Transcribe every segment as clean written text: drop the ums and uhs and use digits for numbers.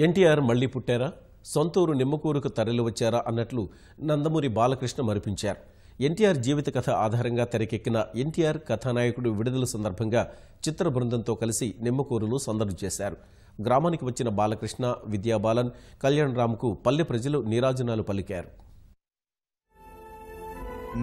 ఎన్టీఆర్ మళ్లీ పుట్టారా, సొంతూరు నిమ్మకూరుకు తరలి వచ్చారా అన్నట్లు నందమూరి బాలకృష్ణ మరిపించారు. ఎన్టీఆర్ జీవిత కథ ఆధారంగా తెరకెక్కిన ఎన్టీఆర్ కథానాయకుడు విడుదల సందర్భంగా చిత్ర బృందంతో కలిసి నిమ్మకూరులో సందడి చేశారు. గ్రామానికి వచ్చిన బాలకృష్ణ, విద్యాబాలన్, కళ్యాణ్ రామ్కు పల్లె ప్రజలు నీరాజనాలు పలికారు.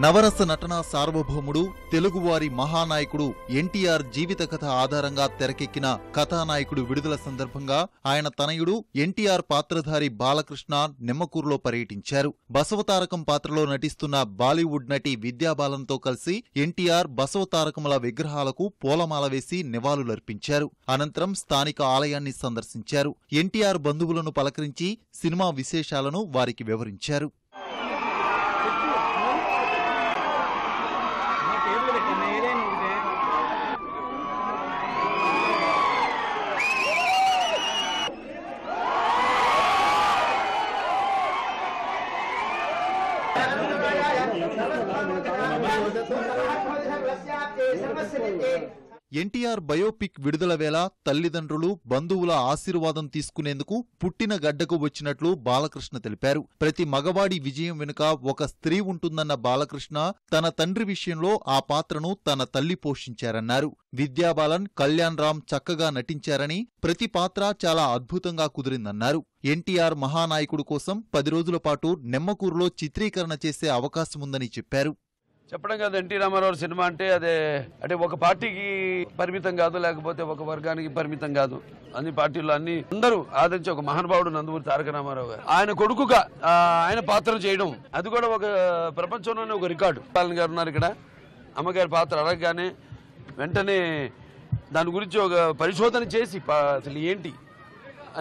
నవరస నటనా సార్వభౌముడు, తెలుగువారి మహానాయకుడు ఎన్టీఆర్ జీవిత కథ ఆధారంగా తెరకెక్కిన కథానాయకుడు విడుదల సందర్భంగా ఆయన తనయుడు ఎన్టీఆర్ పాత్రధారి బాలకృష్ణ నిమ్మకూరులో పర్యటించారు. బసవతారకం పాత్రలో నటిస్తున్న బాలీవుడ్ నటి విద్యాబాలన్తో కలిసి ఎన్టీఆర్ బసవతారకముల విగ్రహాలకు పూలమాల వేసి నివాళులర్పించారు. అనంతరం స్థానిక ఆలయాన్ని సందర్శించారు. ఎన్టీఆర్ బంధువులను పలకరించి సినిమా విశేషాలను వారికి వివరించారు. ఎన్టీఆర్ బయోపిక్ విడుదల వేళ తల్లిదండ్రులు, బంధువుల ఆశీర్వాదం తీసుకునేందుకు పుట్టిన గడ్డకు వచ్చినట్లు బాలకృష్ణ తెలిపారు. ప్రతి మగవాడి విజయం వెనుక ఒక స్త్రీ ఉంటుందన్న బాలకృష్ణ తన తండ్రి విషయంలో ఆ పాత్రను తన తల్లి పోషించారన్నారు. విద్యాబాలన్, కళ్యాణ్ రామ్ చక్కగా నటించారని, ప్రతి పాత్ర చాలా అద్భుతంగా కుదిరిందన్నారు. ఎన్టీఆర్ మహానాయకుడు కోసం 10 రోజుల పాటు నిమ్మకూరులో చిత్రీకరణ చేసే అవకాశముందని చెప్పారు. చెప్పడం కాదు, ఎన్టీ రామారావు సినిమా అంటే అంటే ఒక పార్టీకి పరిమితం కాదు, లేకపోతే ఒక వర్గానికి పరిమితం కాదు. అన్ని పార్టీల్లో అందరూ ఆదరించి ఒక మహానుభావుడు నందమూరి తారక రామారావు గారు ఆయన కొడుకుగా ఆయన పాత్ర చేయడం, అది కూడా ఒక ప్రపంచంలోనే ఒక రికార్డు. పాలన గారు ఉన్నారు ఇక్కడ, అమ్మగారి పాత్ర అడగగానే వెంటనే దాని గురించి ఒక పరిశోధన చేసి అసలు ఏంటి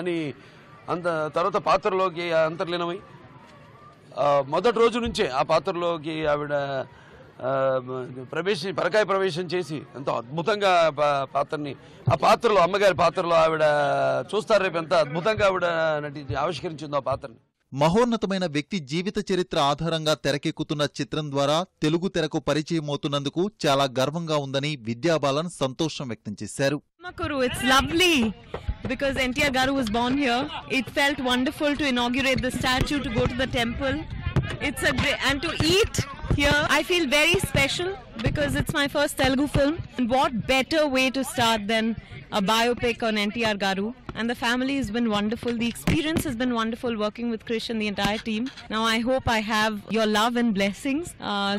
అని తర్వాత పాత్రలోకి అంతర్లీనమై మొదటి రోజు నుంచే ఆ పాత్రలోకి ఆవిడ పరకాయ ప్రవేశం చేసి ఎంతో అద్భుతంగా ఆ పాత్రలో అమ్మగారి పాత్రలో ఆవిడ చూస్తారు రేపు ఎంత అద్భుతంగా ఆవిడ ఆవిష్కరించిందో ఆ పాత్రని. మహోన్నతమైన వ్యక్తి జీవిత చరిత్ర ఆధారంగా తెరకెక్కుతున్న చిత్రం ద్వారా తెలుగు తెరకు పరిచయమవుతున్నందుకు చాలా గర్వంగా ఉందని విద్యాబాలన్ సంతోషం వ్యక్తం చేశారు. It's lovely because NTR Garu was born here. It felt wonderful to inaugurate the statue, to go to the temple. It's a great, and to eat here I feel very special because it's my first Telugu film. And what better way to start than a biopic on NTR Garu? And the family has been wonderful. The experience has been wonderful working with Krish and the entire team. Now I hope I have your love and blessings.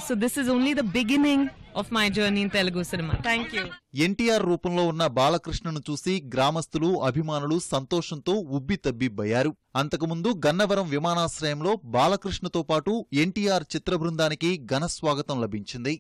So this is only the beginning of my journey in Telugu cinema. Thank you. NTR రూపంలో ఉన్న బాలకృష్ణను చూసి గ్రామస్తులు, అభిమానులు సంతోషంతో ఉబ్బి తబ్బిబ్బయ్యారు. అంతకుముందు గన్నవరం విమానాశ్రయంలో బాలకృష్ణతో పాటు ఎన్టీఆర్ చిత్ర బృందానికి ఘన స్వాగతం లభించింది.